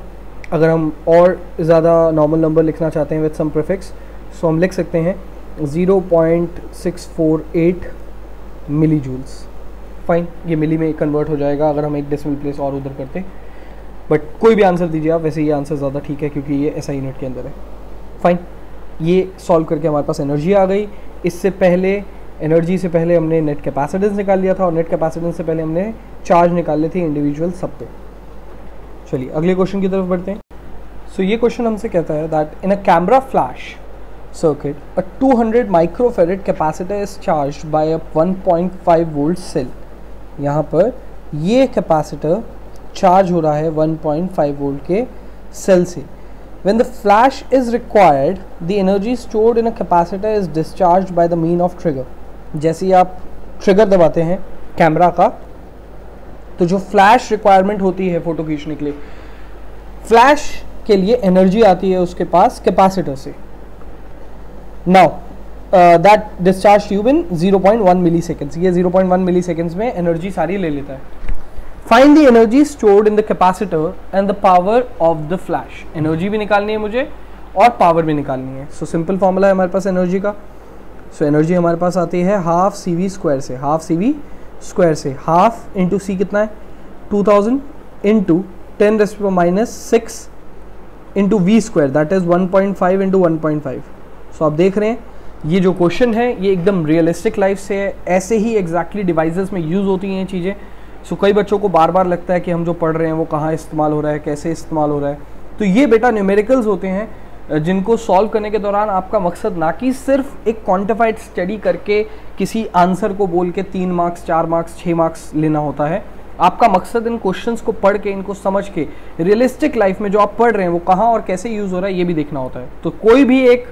अगर हम और ज़्यादा नॉर्मल नंबर लिखना चाहते हैं विद सम प्रीफिक्स, सो हम लिख सकते हैं 0.648 मिली जूल्स। फाइन, ये मिली में कन्वर्ट हो जाएगा अगर हम एक डेसिमल प्लेस और उधर करते, बट कोई भी आंसर दीजिए आप, वैसे ये आंसर ज़्यादा ठीक है क्योंकि ये SI यूनिट के अंदर है। फाइन, ये सॉल्व करके हमारे पास एनर्जी आ गई। इससे पहले एनर्जी से पहले हमने नेट कैपेसिटेंस निकाल लिया था और नेट कैपेसिटेंस से पहले हमने चार्ज निकाल ली थी इंडिविजुअल सब पे। चलिए अगले क्वेश्चन की तरफ बढ़ते हैं। सो ये क्वेश्चन हमसे कहता है that in a camera flash circuit, a 200 microfarad capacitor is charged by a 1.5 volt cell। यहाँ पर ये कैपेसिटर चार्ज हो रहा है 1.5 वोल्ट के सेल से। When the flash is required, the energy stored in a capacitor is discharged by the mean of trigger। जैसे ही आप ट्रिगर दबाते हैं कैमरा का, तो जो फ्लैश रिक्वायरमेंट होती है फोटो खींचने के लिए, फ्लैश के लिए एनर्जी आती है उसके पास कैपेसिटर से। Now that discharge tube in 0.1 milliseconds, ये 0.1 मिली सेकेंड्स में एनर्जी सारी ले लेता है। Find the energy stored in the capacitor and the power of the flash. Energy भी निकालनी है मुझे और पावर भी निकालनी है। सो सिंपल फॉर्मूला है हमारे पास एनर्जी का। सो एनर्जी हमारे पास आती है हाफ सी वी स्क्वायर से, हाफ सी वी स्क्वायर से, हाफ इंटू सी कितना है 2000 into 10⁻⁻6 into V square, that is 1.5 into 1.5। So आप देख रहे हैं ये जो क्वेश्चन है ये एकदम रियलिस्टिक लाइफ से है, ऐसे ही एग्जैक्टली डिवाइसेस में यूज़ होती हैं ये चीज़ें। सो कई बच्चों को बार बार लगता है कि हम जो पढ़ रहे हैं वो कहाँ इस्तेमाल हो रहा है, कैसे इस्तेमाल हो रहा है। तो ये बेटा न्यूमेरिकल्स होते हैं जिनको सॉल्व करने के दौरान आपका मकसद ना कि सिर्फ एक क्वांटिफाइड स्टडी करके किसी आंसर को बोल के 3 मार्क्स 4 मार्क्स 6 मार्क्स लेना होता है। आपका मकसद इन क्वेश्चंस को पढ़ के, इनको समझ के रियलिस्टिक लाइफ में जो आप पढ़ रहे हैं वो कहाँ और कैसे यूज़ हो रहा है ये भी देखना होता है। तो कोई भी एक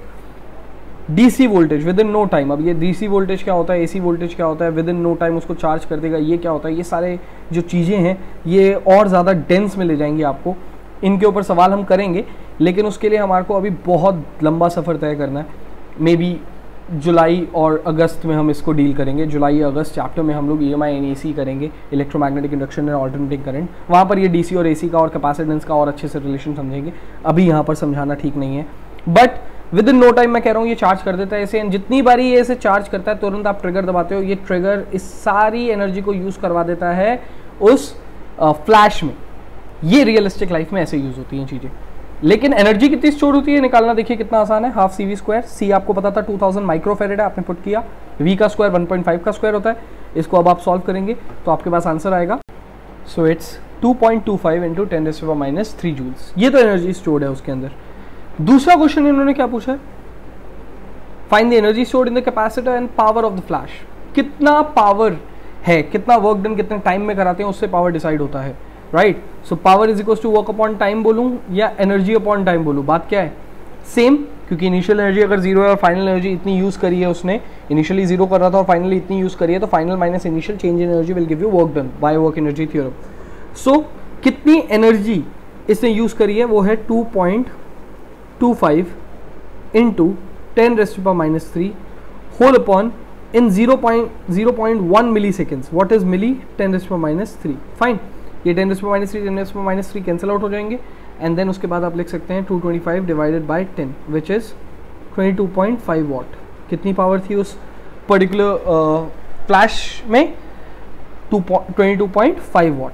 DC voltage within no time, अब ये डीसी वोल्टेज क्या होता है, एसी वोल्टेज क्या होता है, विद इन नो टाइम उसको चार्ज कर देगा, ये क्या होता है, ये सारे जो चीज़ें हैं ये और ज़्यादा डेंस में ले जाएंगी आपको। इनके ऊपर सवाल हम करेंगे, लेकिन उसके लिए हमारे को अभी बहुत लंबा सफ़र तय करना है। मे बी जुलाई और अगस्त में हम इसको डील करेंगे। जुलाई अगस्त चैप्टर में हम लोग EMI एंड AC करेंगे, electromagnetic induction and alternating current. वहाँ पर ये DC और AC का और कैपेसिटेंस का और अच्छे से रिलेशन समझेंगे। अभी यहाँ पर समझाना ठीक नहीं है, but within no time मैं कह रहा हूँ ये चार्ज कर देता है ऐसे। जितनी बारी ये ऐसे चार्ज करता है तुरंत आप ट्रिगर दबाते हो, ये ट्रिगर इस सारी एनर्जी को यूज़ करवा देता है उस फ्लैश में। ये रियलिस्टिक लाइफ में ऐसे यूज़ होती हैं चीज़ें। लेकिन एनर्जी कितनी स्टोर होती है निकालना देखिए कितना आसान है। हाफ CV स्क्वायर, C आपको पता था 2000 माइक्रोफेरेड है, आपने पुट किया। V का स्क्वायर 1.5 का स्क्वायर होता है। इसको अब आप सॉल्व करेंगे तो आपके पास आंसर आएगा। So it's 2.25 into 10⁻³ joules. ये तो एनर्जी स्टोर्ड है उसके अंदर। दूसरा क्वेश्चन इन्होंने क्या पूछा है, find the energy stored in the capacitor and power of the flash. कितना पावर है, कितना वर्क डन कितने टाइम में कराते हैं उससे पावर डिसाइड होता है, right. So power is equals to work upon time बोलूँ या एनर्जी अपॉन टाइम बोलूँ, बात क्या है, सेम। क्योंकि इनिशियल एनर्जी अगर 0 है और फाइनल एनर्जी इतनी यूज़ करी है उसने, इनिशियली 0 कर रहा था और फाइनली इतनी यूज़ करी है, तो final minus initial change in energy will give you work done by work energy theorem. So कितनी एनर्जी इसने यूज़ करी है वो है 2.25 into 10⁻³ whole upon in 0.1 milliseconds. What is milli, 10⁻³ fine. ये 10⁻³ 10⁻³ कैंसिल आउट हो जाएंगे एंड देन उसके बाद आप लिख सकते हैं 225 डिवाइडेड बाय 10 विच इज़ 22.5 वाट। कितनी पावर थी उस पर्टिकुलर फ्लैश में, 22.5 वाट।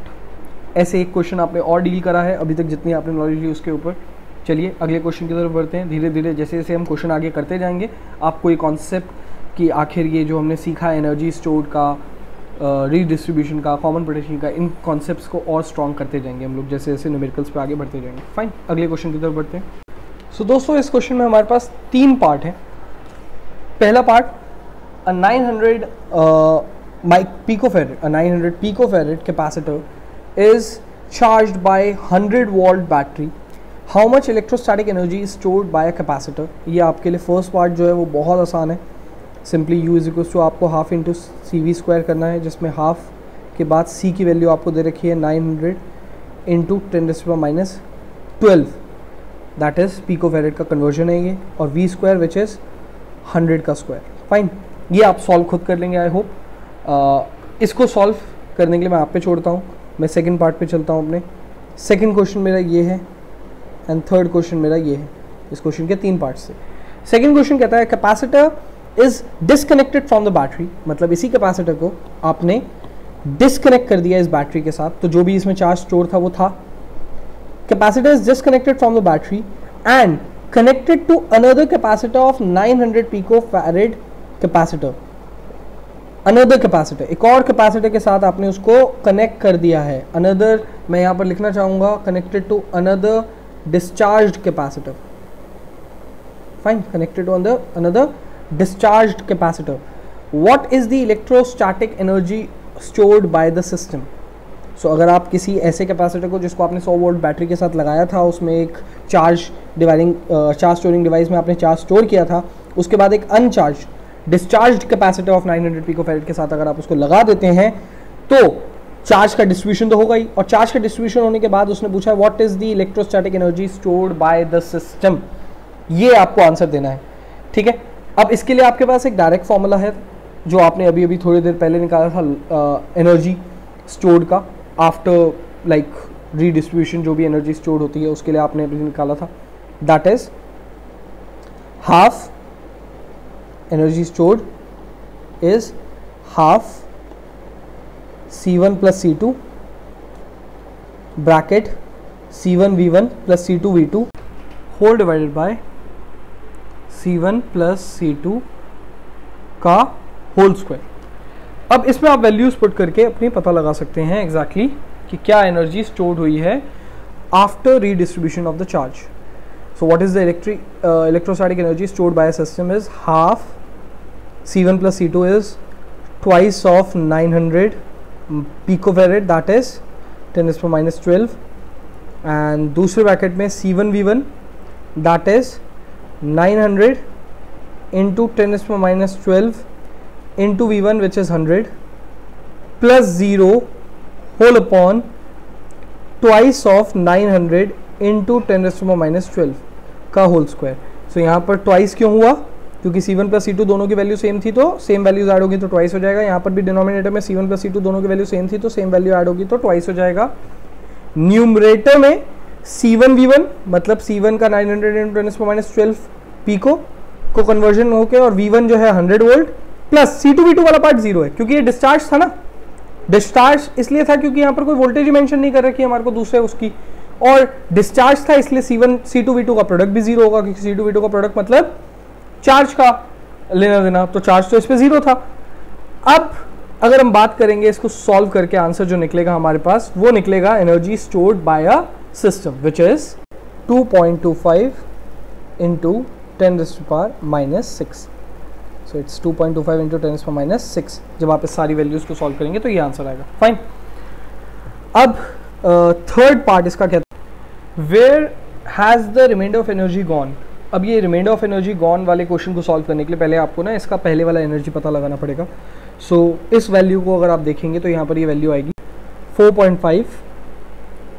ऐसे एक क्वेश्चन आपने और डील करा है अभी तक जितनी आपने नॉलेज ली उसके ऊपर। चलिए अगले क्वेश्चन की तरफ बढ़ते हैं। धीरे धीरे जैसे जैसे हम क्वेश्चन आगे करते जाएंगे आपको ये कॉन्सेप्ट कि आखिर ये जो हमने सीखा एनर्जी स्टोर्ड का, रीडिस्ट्रीब्यूशन का, कॉमन पोटेंशियल का, इन कॉन्सेप्ट्स को और स्ट्रॉन्ग करते जाएंगे हम लोग जैसे जैसे न्यूमेरिकल्स पे आगे बढ़ते जाएंगे। फाइन, अगले क्वेश्चन की तरफ बढ़ते हैं। सो दोस्तों इस क्वेश्चन में हमारे पास 3 पार्ट हैं। पहला part, a 900 picofarad capacitor is charged by 100 volt battery. How much electrostatic energy is stored by a capacitor? ये आपके लिए फर्स्ट पार्ट जो है वो बहुत आसान है। Simply U is equal to आपको हाफ इंटू CV स्क्वायर करना है, जिसमें हाफ के बाद C की वैल्यू आपको दे रखी है 900 इंटू 10⁻12, दैट इज़ पिकोफेरेड का कन्वर्जन है ये, और V स्क्वायर विच इज़ 100 का स्क्वायर। फाइन, ये आप सॉल्व खुद कर लेंगे आई होप। इसको सॉल्व करने के लिए मैं आप पे छोड़ता हूँ, मैं सेकंड पार्ट पे चलता हूँ अपने। सेकंड क्वेश्चन मेरा ये है एंड थर्ड क्वेश्चन मेरा ये है। इस क्वेश्चन के 3 पार्ट्स से। सेकंड क्वेश्चन कहता है capacitor is disconnected from the battery, मतलब इसी कैपेसिटर को आपने डिसकनेक्ट कर दिया इस बैटरी के साथ, तो जो भी इसमें चार्ज स्टोर था वो था। Capacitor is disconnected from the battery and connected to another capacitor of 900 picofarad capacitor. Another capacitor, एक और कैपेसिटर के साथ आपने उसको कनेक्ट कर दिया है। अनदर मैं यहाँ पर लिखना चाहूँगा connected to another discharged capacitor. Fine, connected to another discharged capacitor. What is the electrostatic energy stored by the system? So अगर आप किसी ऐसे कैपेसिटर को जिसको आपने 100 वोल्ट बैटरी के साथ लगाया था, उसमें एक चार्ज स्टोरिंग डिवाइस में आपने चार्ज स्टोर किया था, उसके बाद एक अनचार्ज डिस्चार्ज्ड कैपेसिटर ऑफ 900 पिकोफैरेड के साथ अगर आप उसको लगा देते हैं तो चार्ज का डिस्ट्रीब्यूशन तो होगा ही, और चार्ज का डिस्ट्रीब्यूशन होने के बाद उसने पूछा what is the electrostatic energy stored by the system. ये आपको आंसर देना है, ठीक है। अब इसके लिए आपके पास एक डायरेक्ट फॉर्मूला है जो आपने अभी अभी थोड़ी देर पहले निकाला था एनर्जी स्टोर्ड का, आफ्टर लाइक रीडिस्ट्रीब्यूशन जो भी एनर्जी स्टोर्ड होती है उसके लिए आपने अभी निकाला था, that is half energy stored is half C1 plus C2 bracket C1 V1 plus C2 V2 whole divided by C1 plus C2 का होल स्क्वायर। अब इसमें आप वैल्यूज पुट करके अपनी पता लगा सकते हैं एग्जैक्टली कि क्या एनर्जी स्टोर्ड हुई है after redistribution of the charge. So what is the electrostatic energy stored bye a system is half C1 plus C2 is twice of 900 picofarad, that is 10⁻⁻12, and दूसरे ब्रैकेट में C1 V1 that is 900 into 10⁻12 into V1 which is 100 plus 0 whole upon twice of 900 into 10⁻12 का whole square. सो यहाँ पर twice क्यों हुआ? क्योंकि C1 plus C2 दोनों की वैल्यू सेम थी तो सेम वैल्यूज ऐड होगी तो ट्वाइस हो जाएगा। यहाँ पर भी डिनोमिनेटर में C1 प्लस C2 दोनों की वैल्यू सेम थी तो सेम वैल्यू ऐड होगी तो ट्वाइस हो जाएगा। न्यूमरेटर में C1 V1 मतलब C1 का 900 into 10⁻12 पिको को कन्वर्जन होके और V1 जो है 100 वोल्ट प्लस C2 V2 वाला पार्ट जीरो है क्योंकि ये डिस्चार्ज था ना। डिस्चार्ज इसलिए था क्योंकि यहाँ पर कोई वोल्टेज मेंशन नहीं कर रखी है हमारे को दूसरे उसकी, और डिस्चार्ज था इसलिए C2 V2 का प्रोडक्ट भी जीरो होगा क्योंकि C2 V2 का प्रोडक्ट मतलब चार्ज का लेना देना, तो चार्ज तो इस पे जीरो था। अब अगर हम बात करेंगे इसको सॉल्व करके आंसर जो निकलेगा हमारे पास वो निकलेगा energy stored bye a system which is 2.25 into 10⁻⁻6। So it's 2.25 into 10⁻⁻6। जब आप इस सारी वैल्यूज को सॉल्व करेंगे तो ये आंसर आएगा। फाइन। अब थर्ड पार्ट इसका कहता है where has the reminder of energy gone. अब ये रिमाइंडर ऑफ एनर्जी गॉन वाले क्वेश्चन को सॉल्व करने के लिए पहले आपको ना इसका पहले वाला एनर्जी पता लगाना पड़ेगा। सो इस वैल्यू को अगर आप देखेंगे तो यहाँ पर ये वैल्यू आएगी 4.5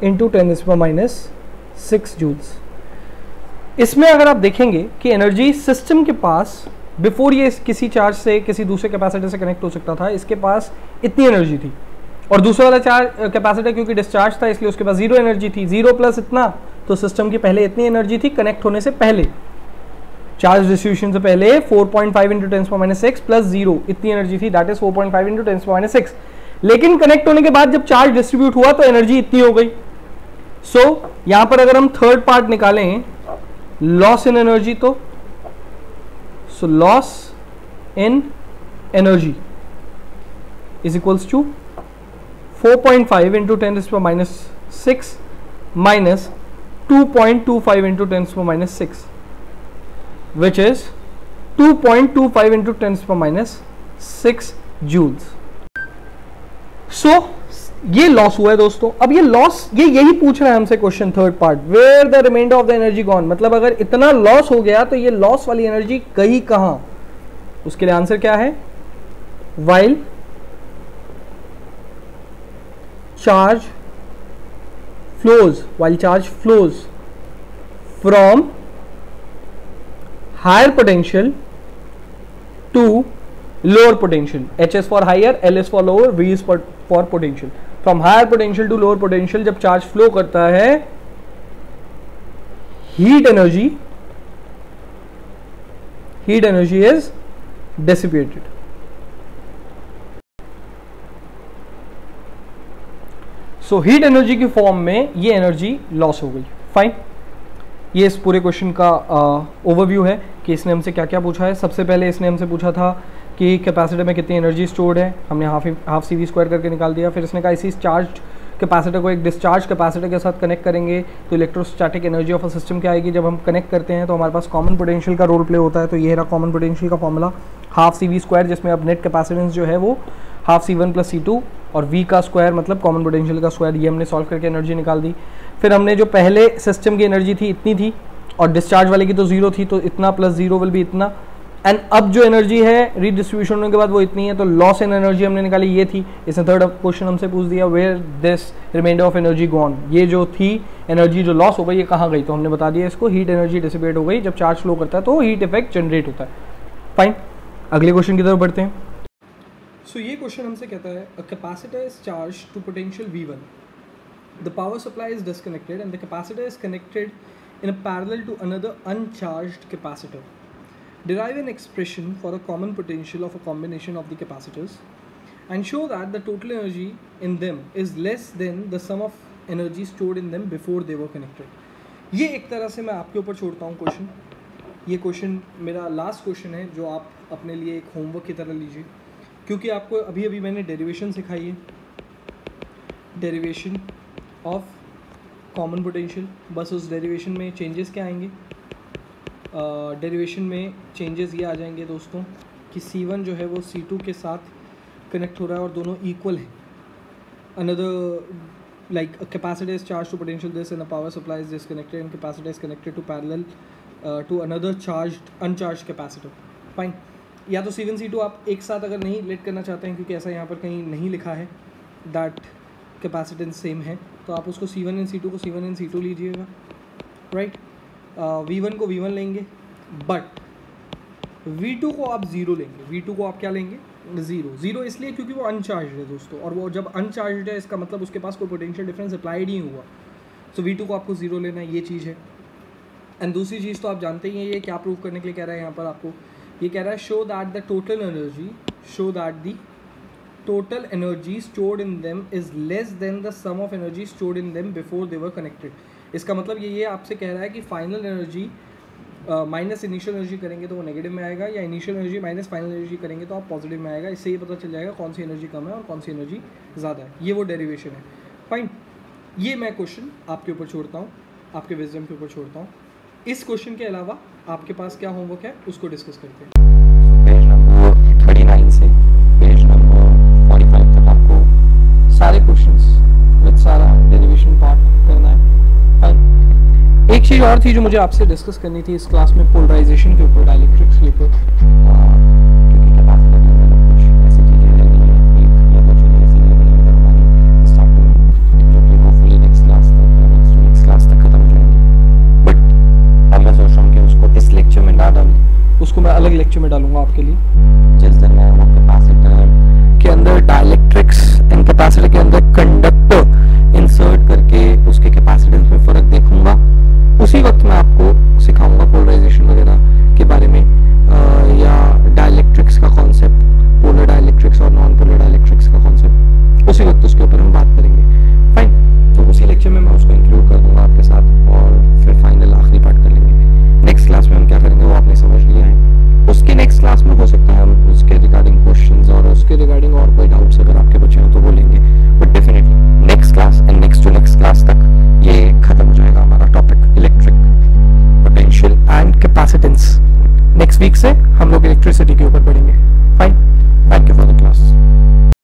into 10⁻⁻6 जूल्स। इसमें अगर आप देखेंगे कि एनर्जी सिस्टम के पास बिफोर ये किसी चार्ज से किसी दूसरे कैपेसिटर से कनेक्ट हो सकता था इसके पास इतनी एनर्जी थी, और दूसरा वाला चार्ज कैपेसिटर क्योंकि डिस्चार्ज था इसलिए उसके पास जीरो एनर्जी थी। जीरो प्लस इतना तो सिस्टम की पहले इतनी एनर्जी थी कनेक्ट होने से पहले, चार्ज डिस्ट्रीब्यूशन से पहले 4.5 into 10⁻⁻6 प्लस जीरो इतनी एनर्जी थी, दैट इज 4.5 into 10⁻⁻6। लेकिन कनेक्ट होने के बाद जब चार्ज डिस्ट्रीब्यूट हुआ तो एनर्जी इतनी हो गई। सो यहां पर अगर हम थर्ड पार्ट निकालें लॉस इन एनर्जी, तो so loss in energy is equals to 4.5 into 10⁻⁻6 minus 2.25 into 10⁻⁻6 which is 2.25 into 10⁻⁻6 joules। सो ये लॉस हुआ है दोस्तों। अब ये लॉस ये यही पूछ रहा है हमसे question third part, where the reminder of the energy gone, मतलब अगर इतना लॉस हो गया तो ये लॉस वाली एनर्जी गई कहां। उसके लिए आंसर क्या है, while charge flows from higher potential to lower potential, H is for higher, L is for lower, V is for potential, from higher potential to lower potential जब चार्ज फ्लो करता है heat energy is dissipated। So heat energy की form में ये energy loss हो गई। Fine. ये इस पूरे क्वेश्चन का ओवरव्यू है कि इसने हमसे क्या क्या पूछा है। सबसे पहले इसने हमसे पूछा था कि कैपेसिटर में कितनी एनर्जी स्टोर्ड है, हमने हाफ CV स्क्वायर करके निकाल दिया। फिर इसने कहा इसी चार्ज कैपेसिटर को एक डिस्चार्ज कैपेसिटर के साथ कनेक्ट करेंगे तो electrostatic energy of a system क्या आएगी। जब हम कनेक्ट करते हैं तो हमारे पास कॉमन पोटेंशियल का रोल प्ले होता है, तो ये रहा कॉमन पोटेंशियल का फॉर्मूला हाफ CV स्क्वायर, जिसमें अब नेट कैपेसिटेंस जो है वो हाफ C1 प्लस C2 और V का स्क्वायर मतलब कॉमन पोटेंशियल का स्क्वायर, ये हमने सॉल्व करके एनर्जी निकाल दी। फिर हमने जो पहले सिस्टम की एनर्जी थी इतनी थी और डिस्चार्ज वाले की तो जीरो थी, तो इतना प्लस जीरो विल भी इतना, एंड अब जो एनर्जी है रीडिस्ट्रीब्यूशन होने के बाद वो इतनी है, तो लॉस इन एनर्जी हमने निकाली ये थी। इसने थर्ड क्वेश्चन हमसे पूछ दिया where this reminder of energy gone, ये जो थी एनर्जी जो लॉस हो गई ये कहाँ गई, तो हमने बता दिया इसको हीट एनर्जी डिसिपेट हो गई। जब चार्ज फ्लो करता है तो हीट इफेक्ट जनरेट होता है। फाइन, अगले क्वेश्चन की तरफ बढ़ते हैं। सो ये क्वेश्चन हमसे कहता है a capacitor is charge to potential V1, the power supply is disconnected and the capacitor is connected in a parallel to another uncharged capacitor. Derive an expression for a common potential of a combination of the capacitors and show that the total energy in them is less than the sum of energy stored in them before they were connected. ये एक तरह से मैं आपके ऊपर छोड़ता हूँ question. ये क्वेश्चन मेरा लास्ट क्वेश्चन है जो आप अपने लिए एक होमवर्क की तरह लीजिए, क्योंकि आपको अभी अभी मैंने डेरिवेशन सिखाई है, डेरिवेशन ऑफ कॉमन पोटेंशियल. बस उस डेरिवेशन में चेंजेस क्या आएंगे, डेरिवेशन में चेंजेस ये आ जाएंगे दोस्तों कि C1 जो है वो C2 के साथ कनेक्ट हो रहा है और दोनों इक्वल हैं. Another like capacitor is charge to potential this and a power supply is disconnected and capacitor is connected to parallel to another charged uncharged capacitor. Fine. या तो C1 C2 आप एक साथ अगर नहीं रिलेट करना चाहते हैं, क्योंकि ऐसा यहाँ पर कहीं नहीं लिखा है दैट कैपेसिटेंस सेम है, तो आप उसको C1 एंड C2 को C1 एंड C2 लीजिएगा, राइट. V1 को V1 लेंगे, बट V2 को आप ज़ीरो लेंगे. V2 को आप क्या लेंगे, ज़ीरो इसलिए क्योंकि वो अनचार्ज है दोस्तों, और वो जब अनचार्ज है इसका मतलब उसके पास कोई पोटेंशियल डिफरेंस अप्लाइड ही हुआ. सो V2 को आपको ज़ीरो लेना है, ये चीज़ है. एंड दूसरी चीज़ तो आप जानते ही हैं, ये क्या प्रूव करने के लिए कह रहा है यहाँ पर आपको, ये कह रहा है show that the total energy stored in them is less than the sum of energy stored in them before they were connected. इसका मतलब ये आपसे कह रहा है कि final energy minus initial energy करेंगे तो वो नेगेटिव में आएगा, या initial energy minus final energy करेंगे तो आप पॉजिटिव में आएगा. इससे ये पता चल जाएगा कौन सी एनर्जी कम है और कौन सी एनर्जी ज़्यादा है. ये वो डेरिवेशन है. फाइन. ये मैं क्वेश्चन आपके ऊपर छोड़ता हूँ, आपके विजडम के ऊपर छोड़ता हूँ. इस क्वेश्चन के अलावा आपके पास क्या होमवर्क है उसको डिस्कस करते हैं. पेज नंबर 39 से पेज नंबर 45 तक आपको सारे क्वेश्चंस विद सारा डेरिवेशन पार्ट करना है. फाइन. एक चीज़ और थी जो मुझे आपसे डिस्कस करनी थी इस क्लास में, पोलराइजेशन के ऊपर, डाइलेक्ट्रिक्स के ऊपर. क्योंकि कैपेसिटर के अंदर कुछ ऐसी चीज़ें रह गई हैं, एक या दो चीज़ें ऐसी रह गई हैं जो हमारी स्टार्ट में, जो कि होपफुली नेक्स्ट क्लास तक खत्म हो जाएंगी. बट अब मैं सोच रहा हूँ कि उसको इस लेक्चर में ना डालूँ, उसको मैं अलग लेक्चर में डालूंगा आपके लिए, जिस दिन मैं वो कैपेसिटर के अंदर डाइलेक्ट्रिक्स एंड कैपेसिटर के अंदर कंडक्टर इंसर्ट करके उसके कैपेसिटेंस में फ़र्क देखूंगा. उसी वक्त मैं आपको सिखाऊंगा पोलराइजेशन वगैरह के बारे में, या डाइलेक्ट्रिक्स का कॉन्सेप्ट, पोलर डाइलेक्ट्रिक्स और नॉन पोलर डाइलेक्ट्रिक्स का कॉन्सेप्ट. उसी वक्त उसके ऊपर हम बात करेंगे. फाइन. तो उसी लेक्चर में मैं उसको इंक्लूड कर दूंगा आपके साथ, और फिर फाइनल आखिरी पार्ट कर लेंगे. नेक्स्ट क्लास में हम क्या करेंगे वो आपने समझ लिया है. उसके नेक्स्ट क्लास में हो सकता है हम उसके रिगार्डिंग क्वेश्चंस और उसके रिगार्डिंग और कोई डाउट्स अगर आपके बचे हो तो वो लेंगे. But definitely next class and next to next class तक ये खत्म हो जाएगा हमारा topic, electric potential and capacitance. Next week से हम लोग इलेक्ट्रिसिटी के ऊपर पढ़ेंगे.